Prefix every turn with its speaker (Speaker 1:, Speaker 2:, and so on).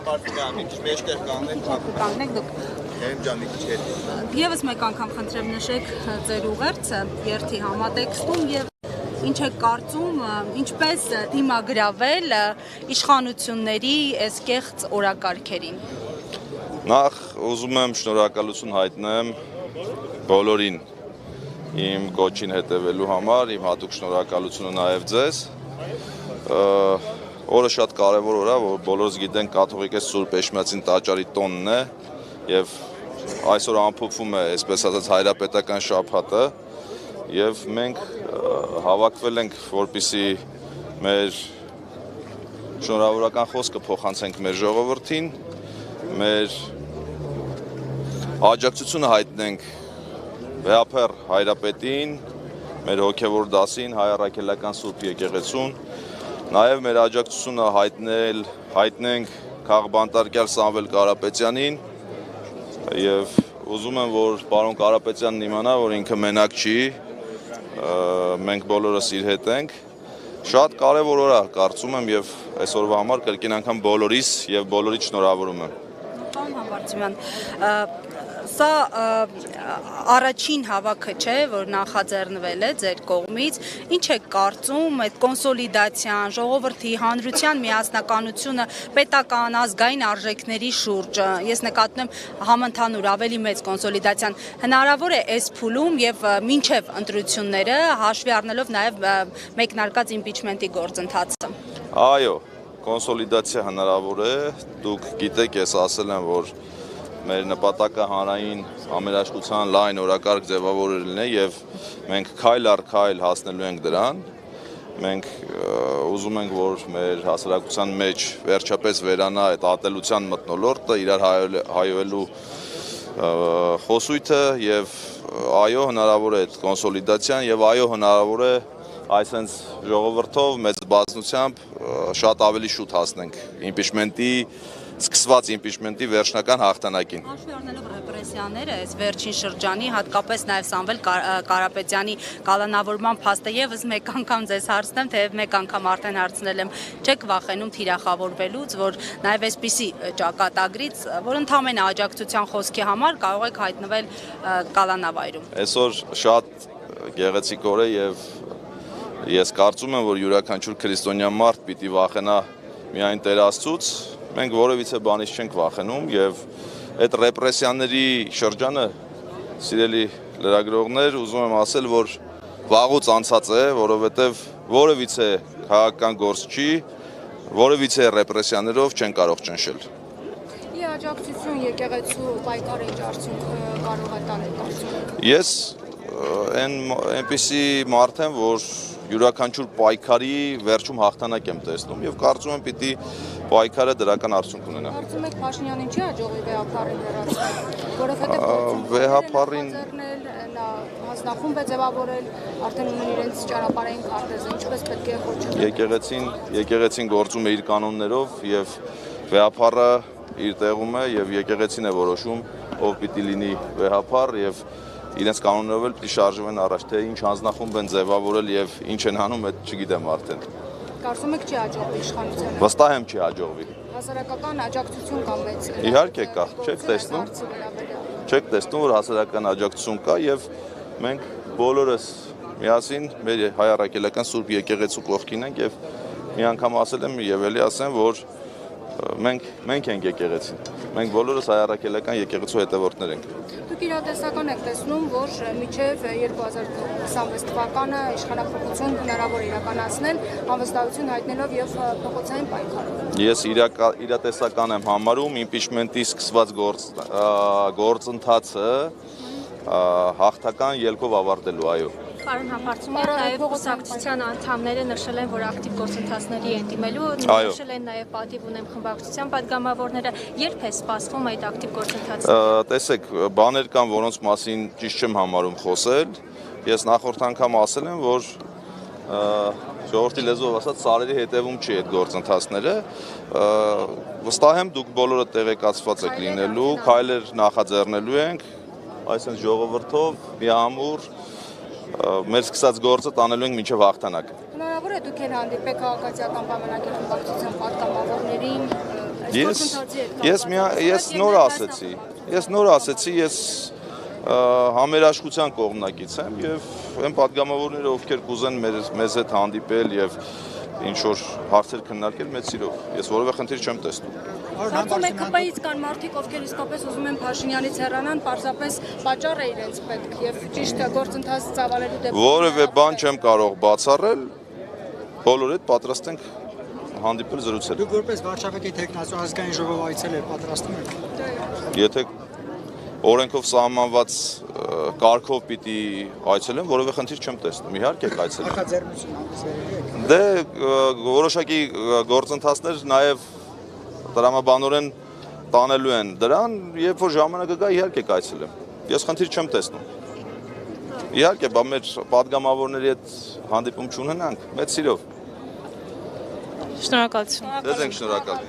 Speaker 1: Ճանապարհին մի քիչ մեջտեղ կանգնենք դուք։ Հենց ջանի քիչ հետ։
Speaker 2: Եվս մեկ անգամ խնդրեմ նշեք ձեր ուղերձը երթի համատեքստում եւ ինչ է կարծում, ինչպես դիմագրավել իշխանությունների այս կեղծ օրակարգերին։
Speaker 3: Նախ ուզում եմ շնորհակալություն հայտնեմ բոլորին իմ կոչին հետևելու համար, իմ հատուկ շնորհակալությունը նաև ձեզ։ Օրը շատ կարևոր օր է, որ բոլորս գիտենք կաթողիկոս Սուրբ Էշմիածին տաճարի տոնն է եւ այսօր ամփոփվում է, այսպես ասած, հայրապետական շաբաթը եւ մենք հավաքվել ենք, որպեսզի մեր շնորհավորական խոսքը փոխանցենք մեր ժողովրդին, մեր աջակցությունը հայտնենք Վեհափեր հայրապետին, մեր հոգևոր դասին, հայ առաքելական Սուրբ եկեղեցուն, նաև մեր աջակցությունը հայտնենք քաղբանտարկյալ Սամվել Կարապետյանին եւ ուզում եմ, որ պարոն Կարապետյանն իմանա, որ ինքը մենակ չի, մենք բոլորս իր հետ ենք։ Շատ կարևոր օր է, կարծում եմ, եւ այսօրվա համար կրկին անգամ բոլորիս եւ բոլորից շնորհավորում եմ։
Speaker 2: Պարոն Համբարձումյան, սա առաջին հավաքը չէ, որ նախաձեռնվել է ձեր կողմից, ինչ է կարծում այդ կոնսոլիդացիան, ժողովրդի, հանրության միասնականությունը պետական ազգային արժեքների շուրջ, ես նկատում եմ համընդհանուր ավելի մեծ կոնսոլիդացիան, հնարավոր է այս փուլում եւ մինչեւ ընտրությունները հաշվի առնելով նաեւ մեկնարկած իմպիչմենտի գործընթացը։
Speaker 3: Այո, կոնսոլիդացիա հնարավոր է, դուք գիտեք, ես ասել եմ, որ մեր նպատակը հանրային համերաշխության լայն օրակարգ ձևավորելն է եւ մենք քայլ առ քայլ հասնելու ենք դրան։ Մենք ուզում ենք, որ մեր հասարակության մեջ վերջապես վերանա այդ ատելության մթնոլորտը, իրար հայոյելու խոսույթը եւ այո, հնարավոր է այդ կոնսոլիդացիան եւ այո, հնարավոր է այսպես ժողովրդով մեծ բազմությամբ շատ ավելի շուտ հասնենք իմպիչմենտի սկսված իմպիչմենտի վերջնական հաղթանակին։
Speaker 2: Հաշվի առնելով ռեպրեսիաները, այս վերջին շրջանի, հատկապես նաև Սամվել Կարապետյանի կալանավորման փաստը եւս մեկ անգամ ձեզ հարցնեմ, թեև մեկ անգամ արդեն հարցնել եմ, չեք վախենում թիրախավորվելուց, որ նաև այսպիսի ճակատագրից, որ ընդհանրապես աջակցության խոսքի համար կարող եք հայտնվել կալանավայրում։
Speaker 3: Այսօր շատ գեղեցիկ օր է եւ ես կարծում եմ, որ յուրաքանչյուր քրիստոնյա մարդ պիտի վախենա միայն Տեր Աստծուց, մենք որևիցե բանից չենք վախենում եւ այդ ռեպրեսիաների շրջանը, սիրելի լրագրողներ, ուզում եմ ասել, որ վաղուց անցած է, որովհետեւ որևիցե քաղաքական գործ չի, որևիցե ռեպրեսիաներով չեն կարող ճնշել։
Speaker 2: Աջակցություն եկեղեցու պայքարը ինչ արդյունք կարող է տալ կարծում եք։
Speaker 3: Ես այնպիսի մարդ եմ, որ յուրաքանչյուր պայքարի վերջում հաղթանակ եմ տեսնում եւ կարծում եմ պիտի պայքարը դրական արդյունք ունենա։
Speaker 2: Կարծում եք Փաշինյանին չի հաջողվի Վեհափարին վերացնել, որովհետեւ
Speaker 3: Վեհափարին
Speaker 2: հանձնախումբ է ձևավորել, արդեն ունեն իրենց ճանապարհային քարտեզը, ինչպես պետք է խոչընդոտ։
Speaker 3: Եկեղեցին գործում է իր կանոններով եւ Վեհափարը իր տեղում է եւ եկեղեցին է որոշում ով պիտի լինի Վեհափար եւ իրենց կանոններով էլ պիտի շարժվեն առաջ, թե ինչ հանձնախումբ են ձևավորել եւ ինչ են անում, այդ չգիտեմ արդեն։
Speaker 2: Կարծում եք չի հաջողվի իշխանությանը։
Speaker 3: Վստահ եմ չի հաջողվի։
Speaker 2: Հասարակական աջակցություն կա մեծ։
Speaker 3: Իհարկե կա, չեք տեսնում, որ հասարակական աջակցություն կա եւ մենք բոլորս միասին մեր հայ առաքելական Սուրբ եկեղեցու կողքին ենք եւ մի անգամ ասել եմ եւ ելի ասեմ, որ մենք ենք եկեղեցին։ Մենք բոլորս հայ առաքելական եկեղեցու հետևորդներ ենք։
Speaker 2: Դուք իրատեսական եք տեսնում, որ մինչև 2026 թվականը իշխանապողություն հնարավոր իրականացնել, անվստահություն հայտնելով եւ փոխոցային պայքարով։
Speaker 3: Ես իրատեսական եմ համարում իմպիչմենտի սկսված գործընթացը հաղթական ելքով ավարտելու, այո։
Speaker 4: Պարոն Համբարձումյան, նաև կուսակցության անդամները նշել են, որ ակտիվ գործընթացների են դիմելու, նշել են նաև պատիվ ունեմ խմբակցության պատգամավորները, երբ է սպասվում այդ ակտիվ գործընթացը։
Speaker 3: Տեսեք, բաներ կան, որոնց մասին ճիշտ չեմ համարում խոսել։ Ես նախորդ անգամ ասել եմ, որ ժողովրդի լեզվով ասած սարերի հետևում չի այդ գործընթացները։ Վստահ եմ, դուք բոլորը տեղեկացված եք լինելու, քայլեր նախաձեռնելու ենք, այսինքն ժողովրդով միամուռ մեր սկսած գործը տանելու ենք մինչև հաղթանակ։
Speaker 2: Հնարավոր է դուք էլ հանդիպեք քաղաքացիական պայմանագիր խմբակցության պատգամավորներին,
Speaker 3: Ես նոր ասեցի, ես համերաշխության կողմնակից եմ եւ այն падգամավորները, ովքեր կուզեն մեզ հետ հանդիպել եւ ինչ որ հարցեր քննարկել, մեծ սիրով։ Ես որևէ խնդիր չեմ տեսնում։
Speaker 5: Կարծում եք ԿՊ-ից կան մարդիկ, ովքեր իսկապես ուզում են Փաշինյանից հեռանան, պարզապես պատճառ է իրենց պետք եւ ճիշտ գործընթաց ծավալելու դեպքում։
Speaker 3: Որևէ բան չեմ կարող բացառել, բոլորը հետ պատրաստ ենք հանդիպել զրուցել։
Speaker 6: Դուք որպես վարչապետի թեկնածու ազգային ժողով այցել եք, պատրաստվում եք։
Speaker 3: Եթե օրենքով սահմանված կարգով պիտի այցելեմ, որևէ խնդիր չեմ տեսնում։ Իհարկե կայցելեմ։
Speaker 6: Արտաձեռնություն համեսվերեք։
Speaker 3: Դե որոշակի գործընթացներ նաև տրամաբանորեն տանելու են դրան, երբ որ ժամանակը գա, իհարկե կայցելեմ։ Ես խնդիր չեմ տեսնում։ Իհարկե, բա մեր падգամավորների հետ հանդիպում չունենանք, մեծ սիրով։
Speaker 7: Շնորհակալություն։
Speaker 3: Ձեզ ենք շնորհակալ։